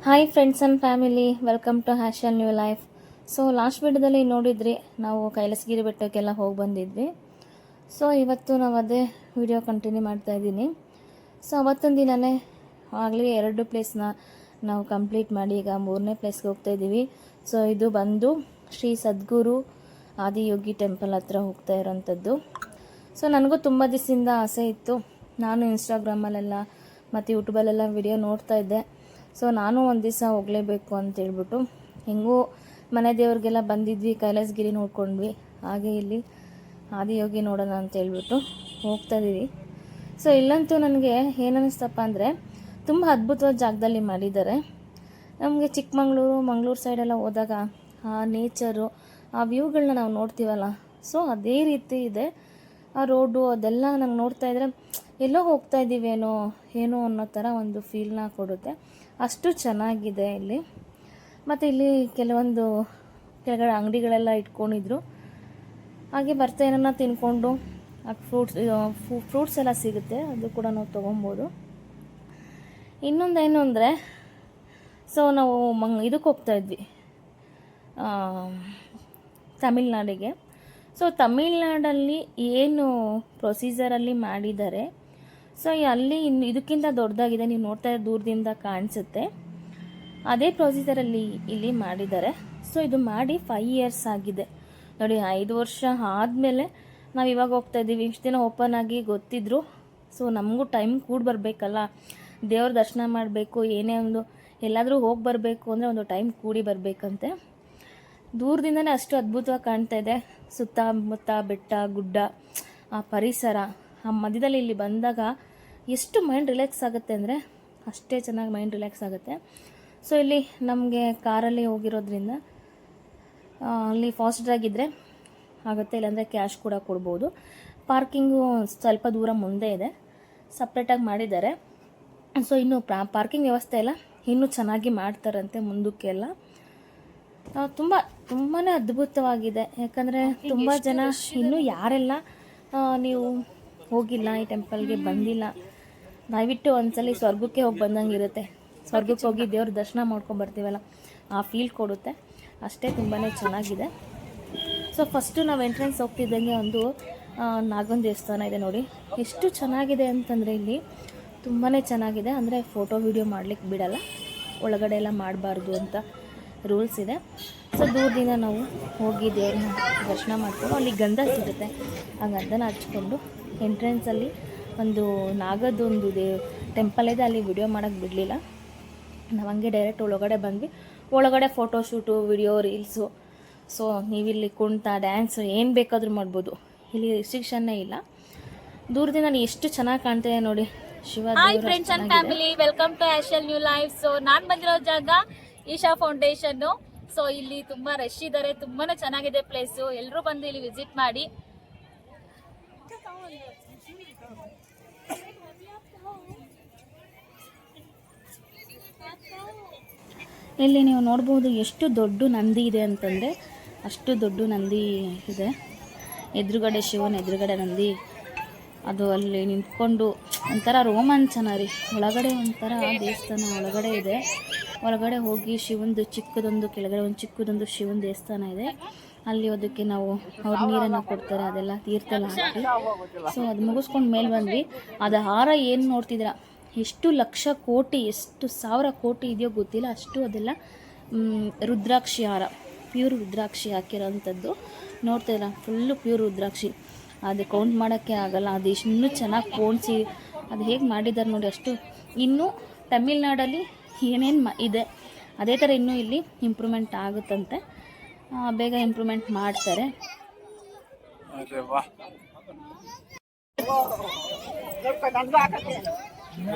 Hi friends and family, welcome to ಹ್ಯಾಶಲ್ new life. So last ವಿಡಿಯೋದಲ್ಲಿ ನೋಡಿದ್ರಿ, ನಾವು ಕೈಲಾಸಗಿರಿ ಬೆಟ್ಟಕ್ಕೆಲ್ಲ ಹೋಗಿ ಬಂದಿದ್ವಿ. ಸೊ ಇವತ್ತು ನಾವು ಅದೇ ವಿಡಿಯೋ ಕಂಟಿನ್ಯೂ ಮಾಡ್ತಾಯಿದ್ದೀನಿ. ಸೊ ಅವತ್ತೊಂದು ದಿನವೇ ಆಗಲೇ 2 ಪ್ಲೇಸ್ನ ನಾವು ಕಂಪ್ಲೀಟ್ ಮಾಡಿ ಈಗ 3ನೇ ಪ್ಲೇಸ್ಗೆ ಹೋಗ್ತಾಯಿದ್ದೀವಿ. ಸೊ ಇದು ಬಂದು ಶ್ರೀ ಸದ್ಗುರು ಆದಿಯೋಗಿ ಟೆಂಪಲ್ ಹತ್ರ ಹೋಗ್ತಾ ಇರೋಂಥದ್ದು. ಸೊ ನನಗೂ ತುಂಬ ದಿವಸದಿಂದ ಆಸೆ ಇತ್ತು. ನಾನು ಇನ್ಸ್ಟಾಗ್ರಾಮಲ್ಲೆಲ್ಲ ಮತ್ತು ಯೂಟ್ಯೂಬಲ್ಲೆಲ್ಲ ವಿಡಿಯೋ ನೋಡ್ತಾ ಇದ್ದೆ. ಸೊ ನಾನು ಒಂದು ದಿವಸ ಹೋಗಲೇಬೇಕು ಅಂತೇಳ್ಬಿಟ್ಟು ಹೆಂಗೂ ಮನೆ ದೇವ್ರಿಗೆಲ್ಲ ಬಂದಿದ್ವಿ, ಕೈಲಾಸಗಿರಿ ನೋಡ್ಕೊಂಡ್ವಿ, ಹಾಗೆ ಇಲ್ಲಿ ಆದಿಯೋಗಿ ನೋಡೋಣ ಅಂತೇಳ್ಬಿಟ್ಟು ಹೋಗ್ತಾಯಿದ್ದೀವಿ. ಸೊ ಇಲ್ಲಂತೂ ನನಗೆ ಏನನ್ನಿಸ್ತಪ್ಪ ಅಂದರೆ ತುಂಬ ಅದ್ಭುತವಾದ ಜಾಗದಲ್ಲಿ ಮಾಡಿದ್ದಾರೆ. ನಮಗೆ ಚಿಕ್ಕಮಂಗ್ಳೂರು, ಮಂಗಳೂರು ಸೈಡೆಲ್ಲ ಹೋದಾಗ ಆ ನೇಚರು, ಆ ವ್ಯೂಗಳನ್ನ ನಾವು ನೋಡ್ತೀವಲ್ಲ, ಸೊ ಅದೇ ರೀತಿ ಇದೆ ಆ ರೋಡು. ಅದೆಲ್ಲ ನಂಗೆ ನೋಡ್ತಾಯಿದ್ರೆ ಎಲ್ಲೋ ಹೋಗ್ತಾ ಇದ್ದೀವೇನೋ ಏನೋ ಅನ್ನೋ ಥರ ಒಂದು ಫೀಲ್ನ ಕೊಡುತ್ತೆ. ಅಷ್ಟು ಚೆನ್ನಾಗಿದೆ ಇಲ್ಲಿ. ಮತ್ತು ಇಲ್ಲಿ ಕೆಲವೊಂದು ಕೆಳಗಡೆ ಅಂಗಡಿಗಳೆಲ್ಲ ಇಟ್ಕೊಂಡಿದ್ರು. ಹಾಗೆ ಬರ್ತಾ ಏನನ್ನ ತಿನ್ಕೊಂಡು ಫ್ರೂಟ್ಸ್ ಎಲ್ಲ ಸಿಗುತ್ತೆ, ಅದು ಕೂಡ ನಾವು ತೊಗೊಬೋದು. ಇನ್ನೊಂದೇನು ಅಂದರೆ, ಸೊ ನಾವು ಇದಕ್ಕೆ ಹೋಗ್ತಾ ಇದ್ವಿ ತಮಿಳ್ನಾಡಿಗೆ. ಸೊ ತಮಿಳ್ನಾಡಲ್ಲಿ ಏನು ಪ್ರೊಸೀಜರಲ್ಲಿ ಮಾಡಿದ್ದಾರೆ, ಸೊ ಅಲ್ಲಿ ಇದಕ್ಕಿಂತ ದೊಡ್ಡದಾಗಿದೆ. ನೀವು ನೋಡ್ತಾ ದೂರದಿಂದ ಕಾಣಿಸುತ್ತೆ, ಅದೇ ಪ್ರೊಸೀಜರಲ್ಲಿ ಇಲ್ಲಿ ಮಾಡಿದ್ದಾರೆ. ಸೊ ಇದು ಮಾಡಿ 5 ಇಯರ್ಸ್ ಆಗಿದೆ ನೋಡಿ. 5 ವರ್ಷ ಆದಮೇಲೆ ನಾವು ಇವಾಗ ಹೋಗ್ತಾ ಇದ್ದೀವಿ. ಇಷ್ಟು ದಿನ ಓಪನ್ ಆಗಿ ಗೊತ್ತಿದ್ರು. ಸೊ ನಮಗೂ ಟೈಮ್ ಕೂಡ ಬರಬೇಕಲ್ಲ, ದೇವ್ರ ದರ್ಶನ ಮಾಡಬೇಕು, ಏನೇ ಒಂದು ಎಲ್ಲಾದರೂ ಹೋಗಿ ಬರಬೇಕು ಅಂದರೆ ಒಂದು ಟೈಮ್ ಕೂಡಿ ಬರಬೇಕಂತೆ. ದೂರದಿಂದನೇ ಅಷ್ಟು ಅದ್ಭುತವಾಗಿ ಕಾಣ್ತಾ ಇದೆ. ಸುತ್ತಮುತ್ತ ಬೆಟ್ಟ ಗುಡ್ಡ, ಆ ಪರಿಸರ, ಆ ಮಧ್ಯದಲ್ಲಿ ಇಲ್ಲಿ ಬಂದಾಗ ಎಷ್ಟು ಮೈಂಡ್ ರಿಲ್ಯಾಕ್ಸ್ ಆಗುತ್ತೆ ಅಂದರೆ ಅಷ್ಟೇ ಚೆನ್ನಾಗಿ ಮೈಂಡ್ ರಿಲ್ಯಾಕ್ಸ್ ಆಗುತ್ತೆ. ಸೊ ಇಲ್ಲಿ ನಮಗೆ ಕಾರಲ್ಲಿ ಹೋಗಿರೋದ್ರಿಂದ ಅಲ್ಲಿ ಫಾಸ್ಟ್ ಡ್ರಾಗಿದ್ದರೆ ಆಗುತ್ತೆ, ಇಲ್ಲಾಂದರೆ ಕ್ಯಾಶ್ ಕೂಡ ಕೊಡ್ಬೋದು. ಪಾರ್ಕಿಂಗು ಸ್ವಲ್ಪ ದೂರ ಮುಂದೆ ಇದೆ, ಸಪ್ರೇಟಾಗಿ ಮಾಡಿದ್ದಾರೆ. ಸೊ ಇನ್ನು ಪಾರ್ಕಿಂಗ್ ವ್ಯವಸ್ಥೆ ಎಲ್ಲ ಇನ್ನೂ ಚೆನ್ನಾಗಿ ಮಾಡ್ತಾರಂತೆ ಮುಂದಕ್ಕೆಲ್ಲ. ತುಂಬಾ ಅದ್ಭುತವಾಗಿದೆ. ಯಾಕಂದರೆ ತುಂಬ ಜನ ಇನ್ನೂ ಯಾರೆಲ್ಲ ನೀವು ಹೋಗಿಲ್ಲ, ಈ ಟೆಂಪಲ್ಗೆ ಬಂದಿಲ್ಲ, ದಯವಿಟ್ಟು ಒಂದ್ಸಲಿ ಸ್ವರ್ಗಕ್ಕೆ ಹೋಗಿ ಬಂದಂಗೆ ಇರುತ್ತೆ. ಸ್ವರ್ಗಕ್ಕೆ ಹೋಗಿ ದೇವ್ರ ದರ್ಶನ ಮಾಡ್ಕೊಂಡು ಬರ್ತೀವಲ್ಲ, ಆ ಫೀಲ್ ಕೊಡುತ್ತೆ. ಅಷ್ಟೇ ತುಂಬಾ ಚೆನ್ನಾಗಿದೆ. ಸೊ ಫಸ್ಟು ನಾವು ಎಂಟ್ರೆನ್ಸ್ ಹೋಗ್ತಿದ್ದಂಗೆ ಒಂದು ನಾಗನ ದೇವಸ್ಥಾನ ಇದೆ ನೋಡಿ. ಎಷ್ಟು ಚೆನ್ನಾಗಿದೆ ಅಂತಂದರೆ ಇಲ್ಲಿ ತುಂಬಾ ಚೆನ್ನಾಗಿದೆ. ಅಂದರೆ ಫೋಟೋ ವಿಡಿಯೋ ಮಾಡಲಿಕ್ಕೆ ಬಿಡಲ್ಲ, ಒಳಗಡೆ ಎಲ್ಲ ಮಾಡಬಾರ್ದು ಅಂತ ರೂಲ್ಸ್ ಇದೆ. ಸೊ ದೂರದಿಂದ ನಾವು ಹೋಗಿ ದೇವ್ರನ್ನ ದರ್ಶನ ಮಾಡ್ಕೊಂಡು ಅಲ್ಲಿ ಗಂಧ ಸಿಗುತ್ತೆ, ಆ ಗಂಧನ ಹಚ್ಕೊಂಡು ಎಂಟ್ರೆನ್ಸಲ್ಲಿ ಒಂದು ನಾಗದೊಂದು ಟೆಂಪಲ್ ಇದೆ, ಅಲ್ಲಿ ವಿಡಿಯೋ ಮಾಡೋಕ್ಕೆ ಬಿಡಲಿಲ್ಲ. ನಾವು ಹಂಗೆ ಡೈರೆಕ್ಟ್ ಒಳಗಡೆ ಬಂದ್ವಿ. ಒಳಗಡೆ ಫೋಟೋಶೂಟು, ವಿಡಿಯೋ, ರೀಲ್ಸು, ಸೊ ನೀವಿಲ್ಲಿ ಕುಣಿತ, ಡ್ಯಾನ್ಸು ಏನು ಬೇಕಾದರೂ ಮಾಡ್ಬೋದು. ಇಲ್ಲಿ ರಿಸ್ಟ್ರಿಕ್ಷನ್ನೇ ಇಲ್ಲ. ದೂರದಿಂದ ಎಷ್ಟು ಚೆನ್ನಾಗಿ ಕಾಣ್ತಿದೆ ನೋಡಿ. Shiva. Hi friends and family, welcome to ಹ್ಯಾಶಲ್ ನ್ಯೂ ಲೈಫ್. ಸೊ ನಾನು ಬಂದಿರೋ ಜಾಗ ಈಶಾ ಫೌಂಡೇಶನ್ನು. ಸೊ ಇಲ್ಲಿ ತುಂಬ ರಶ್ ಇದ್ದಾರೆ, ತುಂಬಾ ಚೆನ್ನಾಗಿದೆ ಪ್ಲೇಸು. ಎಲ್ಲರೂ ಬಂದು ಇಲ್ಲಿ ವಿಸಿಟ್ ಮಾಡಿ. ಇಲ್ಲಿ ನೀವು ನೋಡ್ಬೋದು ಎಷ್ಟು ದೊಡ್ಡ ನಂದಿ ಇದೆ ಅಂತಂದರೆ ಅಷ್ಟು ದೊಡ್ಡ ನಂದಿ ಇದೆ. ಎದುರುಗಡೆ ಶಿವನ ಎದುರುಗಡೆ ನಂದಿ, ಅದು ಅಲ್ಲಿ ನಿಂತ್ಕೊಂಡು ಒಂಥರ ರೋಮಾಂಚನ ರೀ. ಒಳಗಡೆ ಒಂಥರ ದೇವಸ್ಥಾನ ಒಳಗಡೆ ಇದೆ. ಒಳಗಡೆ ಹೋಗಿ ಶಿವಂದು ಚಿಕ್ಕದೊಂದು, ಕೆಳಗಡೆ ಒಂದು ಚಿಕ್ಕದೊಂದು ಶಿವನ ದೇವಸ್ಥಾನ ಇದೆ. ಅಲ್ಲಿ ಅದಕ್ಕೆ ನಾವು ಅವ್ರ ನೀರನ್ನು ಕೊಡ್ತಾರೆ, ಅದೆಲ್ಲ ತೀರ್ಥೆಲ್ಲ ಹಾಕಿ. ಸೊ ಅದು ಮುಗಿಸ್ಕೊಂಡು ಮೇಲೆ ಬಂದ್ವಿ. ಅದು ಹಾರ ಏನು ನೋಡ್ತಿದ್ದೀರಾ, ಎಷ್ಟು ಲಕ್ಷ ಕೋಟಿ, ಎಷ್ಟು ಸಾವಿರ ಕೋಟಿ ಇದೆಯೋ ಗೊತ್ತಿಲ್ಲ, ಅಷ್ಟು ಅದೆಲ್ಲ ರುದ್ರಾಕ್ಷಿ ಹಾರ, ಪ್ಯೂರ್ ರುದ್ರಾಕ್ಷಿ ಹಾಕಿರೋಂಥದ್ದು. ನೋಡ್ತಾಯಿಲ್ಲ, ಫುಲ್ಲು ಪ್ಯೂರ್ ರುದ್ರಾಕ್ಷಿ. ಅದು ಕೌಂಟ್ ಮಾಡೋಕ್ಕೆ ಆಗಲ್ಲ, ಅದು ಇನ್ನೂ ಚೆನ್ನಾಗಿ ಪೋಣಿಸಿ ಅದು ಹೇಗೆ ಮಾಡಿದ್ದಾರೆ ನೋಡಿ. ಅಷ್ಟು ಇನ್ನೂ ತಮಿಳ್ನಾಡಲ್ಲಿ ಏನೇನು ಇದೆ ಅದೇ ಥರ ಇನ್ನೂ ಇಲ್ಲಿ ಇಂಪ್ರೂವ್ಮೆಂಟ್ ಆಗುತ್ತಂತೆ. ಬೇಗ ಇಂಪ್ರೂವ್ಮೆಂಟ್ ಮಾಡ್ತಾರೆ.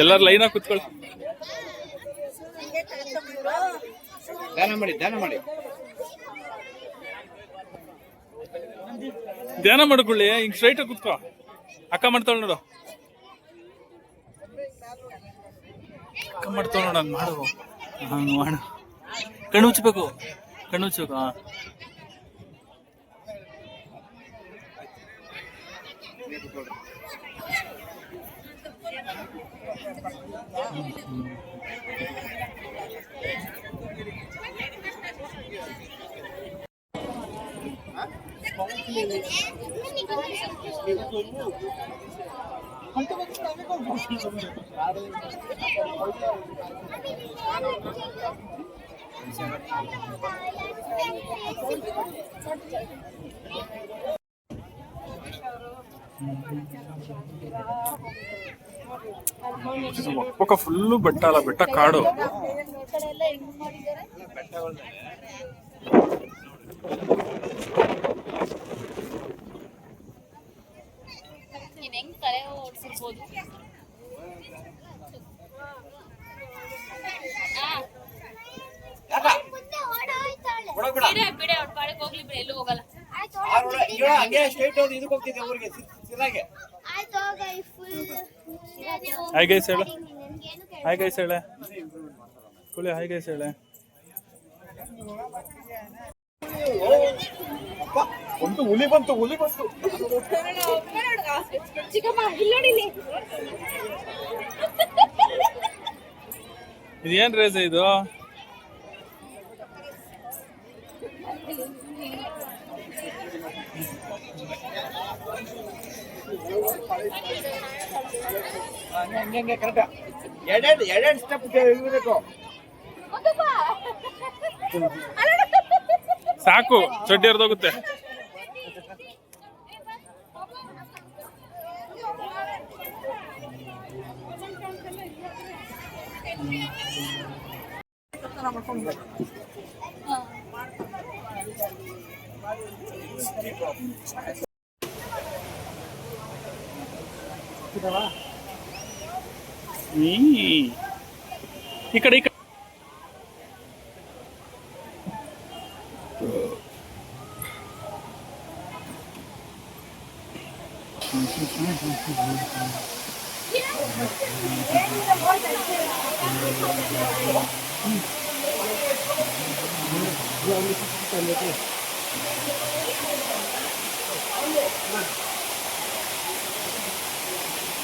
ಎಲ್ಲರೂ ಲೈನಾಗಿ ಕೂತ್ಕೊಳ್ಳಿ, ಧ್ಯಾನ ಮಾಡ್ಕೊಳ್ಳಿ. ಹಿಂಗ್ ಸ್ಟ್ರೈಟ್ ಕೂತ್ಕೋ. ಅಕ್ಕ ಮಾಡ್ತಾಳ ನೋಡು, ಅಕ್ಕ ಮಾಡ್ತಾಳ ನೋಡು. ಹಂಗೆ ಮಾಡು, ಹಂಗೆ ಮಾಡು. ಕಣ್ಣು ಮುಚ್ಚಬೇಕು, ಕಣ್ಣು ಮುಚ್ಚಬೇಕು. ಒಪ್ಪಕ ಫುಲ್ಲು ಬೆಟ್ಟ ಅಲ್ಲ, ಬೆಟ್ಟ ಕಾಡು. ಹೆಂಗ್ ಕರೆ ಓಡಿಸಿರ್ಬೋದು. ಬಿಡೆ ಅವ್ರ ಪಾಡಕ್ ಹೋಗ್ಲಿ ಬಿಡಿ, ಎಲ್ಲೂ ಹೋಗಲ್ಲ. ಹಾಯ್ ಗೈಸ್ ಹೇಳ, ಹಾಯ್ ಗೈಸ್ ಹೇಳ, ಕುಳಿ ಹಾಯ್ ಗೈಸ್ ಹೇಳ. ಒಂದು ಹುಲಿ ಬಂತು, ಹುಲಿ ಬಂತು. ಇದೇನ್ ರೇಸ್ ಇದು? ಹಂಗೆ ಕರೆಕ್ಟ್ ಎರಡೆರಡು ಸ್ಟೆಪ್ ಇರಬೇಕು. ಸಾಕು, ಚಡ್ಡಿ ಹರಿದೋಗುತ್ತೆ. ಈ ಕಡೆ ಈ ಕಡೆ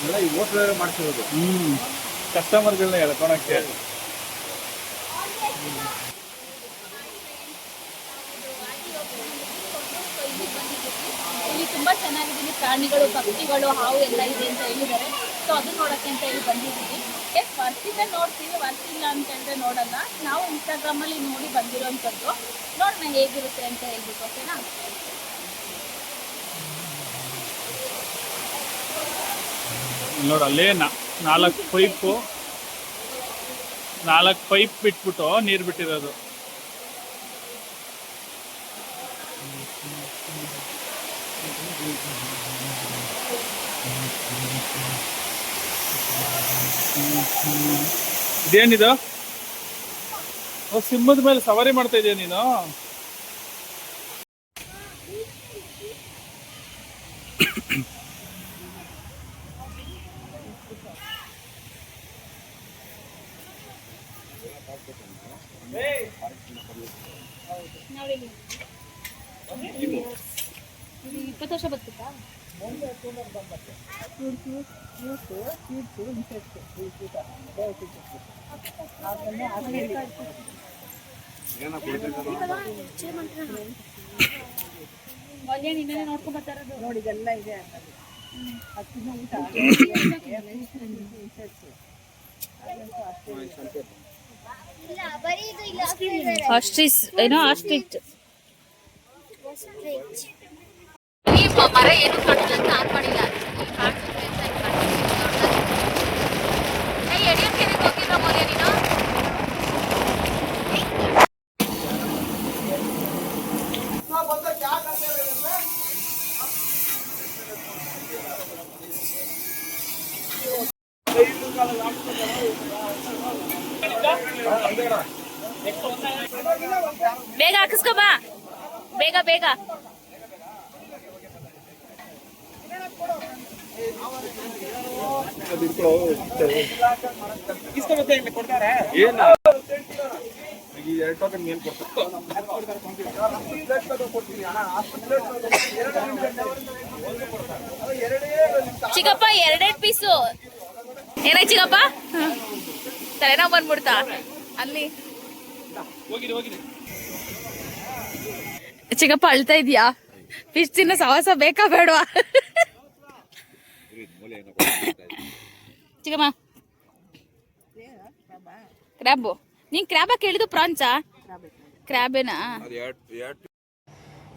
ಎಲ್ಲ ಈ ಹೋಟ್ಲ್ ಮಾಡ್ತಿರೋದು. ಕಸ್ಟಮರ್ಗಳನ್ನ ಹೇಳ್ಕೊಳಕ್ಕೆ. ಇಲ್ಲಿ ತುಂಬಾ ಚೆನ್ನಾಗಿದೆ, ಪ್ರಾಣಿಗಳು, ಪಕ್ಷಿಗಳು, ಹಾವು ಎಲ್ಲ ಇದೆ ಅಂತ ಹೇಳಿದ್ದಾರೆ. ಸೊ ಅದು ನೋಡಕ್ಕೆ ಅಂತ ಹೇಳಿ ಬಂದಿದ್ದೀವಿ. ವರ್ತಿದೆ ನೋಡ್ತೀವಿ, ವರ್ತಿಲ್ಲ ಅಂತ ಹೇಳಿದ್ರೆ ನೋಡಲ್ಲ. ನಾವು ಇನ್ಸ್ಟಾಗ್ರಾಮಲ್ಲಿ ನೋಡಿ ಬಂದಿರೋಂಥದ್ದು. ನೋಡೋಣ ಹೇಗಿರುತ್ತೆ ಅಂತ ಹೇಳ್ಬಿಟ್ಟು, ಓಕೆನಾ? ನೋಡ ಅಲ್ಲೇ 4 ಪೈಪ್ ಬಿಟ್ಬಿಟ್ಟು ನೀರು ಬಿಟ್ಟಿರೋದು. ಇದೇನಿದು? ಸಿಂಹದ ಮೇಲೆ ಸವಾರಿ ಮಾಡ್ತಾ ಇದೀಯ ನೀನು? ನೋಡಿ 20 ವರ್ಷ ಬದುಕುತ್ತಾ? ನೋಡ್ಕೊಂಡ್ ಬರ್ತಾ ಇರೋದು ನೋಡಿ, ಇದೆಲ್ಲ ಇದೆ. ಆಸ್ಟ್ರಿಚ್ ಏನೋ ಆಸ್ಟ್ರಿಚ್ ಮರ ಏನು ಕಾಣಿಲ್ಲ ಅಂತ ಆನ್ ಮಾಡಿಲ್ಲ. ಯಡಿಯೂರು ಹೋಗಿರೋ ಮೋದಿ ನೀನು? ಬೇಗ ಹಾಕಿಸ್ಕೊ ಬಾ, ಬೇಗ ಬೇಗ. ಚಿಕ್ಕಪ್ಪ 2 ಪೀಸು ಏನಾಯ್ತು ಚಿಕ್ಕಪ್ಪ? ತಲೆನೋವು ಬಂದ್ಬಿಡ್ತಾ? ಅಲ್ಲಿ ಹೋಗಿರಿ ಹೋಗಿರಿ. ಚಿಕ್ಕಪ್ಪ ಅಳ್ತಾ ಇದೀಯಾ? ಫಿಶ್ ತಿನ್ನೋ ಸವಾಸ ಬೇಕಾ ಬೇಡವಾ? ಚಿಕ್ಕಮ್ಮ ಕ್ರ್ಯಾಬು. ನೀನ್ ಕ್ರ್ಯಾಬ ಕೇಳಿದ್ದು ಪ್ರಾನ್ಸಾ? ಕ್ರ್ಯಾಬೇನಾ?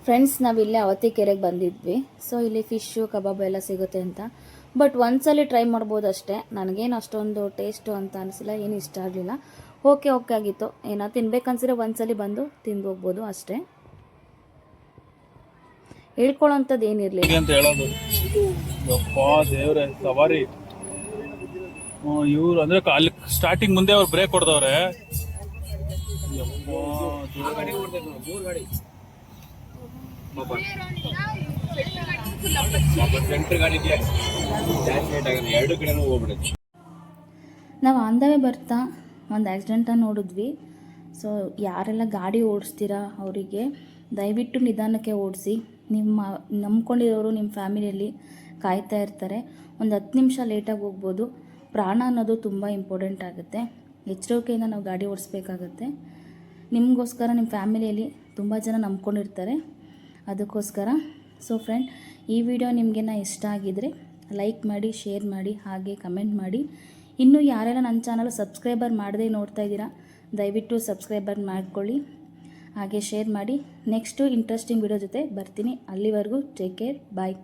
ಫ್ರೆಂಡ್ಸ್ ನಾವಿಲ್ಲೇ ಅವತಿಕೆರೆಗೆ ಬಂದಿದ್ವಿ. ಸೊ ಇಲ್ಲಿ ಫಿಶ್ಶು ಕಬಾಬ್ ಎಲ್ಲ ಸಿಗುತ್ತೆ ಅಂತ. ಬಟ್ ಒಂದ್ಸಲಿ ಟ್ರೈ ಮಾಡ್ಬೋದು ಅಷ್ಟೇ. ನನಗೇನು ಅಷ್ಟೊಂದು ಟೇಸ್ಟು ಅಂತ ಅನಿಸಿಲ್ಲ, ಏನು ಇಷ್ಟ ಆಗಲಿಲ್ಲ. ಓಕೆ ಆಗಿತ್ತು. ಏನೋ ತಿನ್ಬೇಕನ್ಸಿದ್ರೆ ಒಂದ್ಸಲಿ ಬಂದು ತಿಂದು ಹೋಗ್ಬೋದು ಅಷ್ಟೇ. ಹೇಳ್ಕೊಳ್ಳೋಂಥದ್ದು ಏನಿರಲಿಲ್ಲ ಅಂತ ಹೇಳೋದು. ಯಪ್ಪಾ ದೇವ್ರೆ ಸವಾರಿ. ಇವ್ರು ಅಂದ್ರೆ ಅಲ್ಲಿ ಸ್ಟಾರ್ಟಿಂಗ್ ಮುಂದೆ ಅವ್ರು ಬ್ರೇಕ್ ಹೊಡೆದವ್ರೆ. ನಾವು ಆನ್ ದ ವೇ ಬರ್ತಾ ಒಂದು ಆಕ್ಸಿಡೆಂಟನ್ನು ನೋಡಿದ್ವಿ. ಸೊ ಯಾರೆಲ್ಲ ಗಾಡಿ ಓಡಿಸ್ತೀರಾ ಅವರಿಗೆ ದಯವಿಟ್ಟು ನಿಧಾನಕ್ಕೆ ಓಡಿಸಿ. ನಿಮ್ಮ ನಂಬ್ಕೊಂಡಿರೋರು ನಿಮ್ಮ ಫ್ಯಾಮಿಲಿಯಲ್ಲಿ ಕಾಯ್ತಾ ಇರ್ತಾರೆ. ಒಂದು 10 ನಿಮಿಷ ಲೇಟಾಗಿ ಹೋಗ್ಬೋದು. ಪ್ರಾಣ ಅನ್ನೋದು ತುಂಬ ಇಂಪಾರ್ಟೆಂಟ್ ಆಗುತ್ತೆ. ಎಚ್ಚರಿಕೆಯಿಂದ ನಾವು ಗಾಡಿ ಓಡಿಸ್ಬೇಕಾಗತ್ತೆ. ನಿಮಗೋಸ್ಕರ ನಿಮ್ಮ ಫ್ಯಾಮಿಲಿಯಲ್ಲಿ ತುಂಬ ಜನ ನಂಬ್ಕೊಂಡಿರ್ತಾರೆ, ಅದಕ್ಕೋಸ್ಕರ. ಸೊ ಫ್ರೆಂಡ್, ಈ ವಿಡಿಯೋ ನಿಮಗೇನ ಇಷ್ಟ ಆಗಿದರೆ ಲೈಕ್ ಮಾಡಿ, ಶೇರ್ ಮಾಡಿ, ಹಾಗೆ ಕಮೆಂಟ್ ಮಾಡಿ. ಇನ್ನೂ ಯಾರೆಲ್ಲ ನನ್ನ ಚಾನಲ್ ಸಬ್ಸ್ಕ್ರೈಬರ್ ಮಾಡದೇ ನೋಡ್ತಾ ಇದ್ದೀರಾ, ದಯವಿಟ್ಟು ಸಬ್ಸ್ಕ್ರೈಬರ್ ಮಾಡ್ಕೊಳ್ಳಿ, ಹಾಗೆ ಶೇರ್ ಮಾಡಿ. ನೆಕ್ಸ್ಟು ಇಂಟ್ರೆಸ್ಟಿಂಗ್ ವಿಡಿಯೋ ಜೊತೆ ಬರ್ತೀನಿ. ಅಲ್ಲಿವರೆಗೂ ಟೇಕ್ ಕೇರ್, ಬಾಯ್.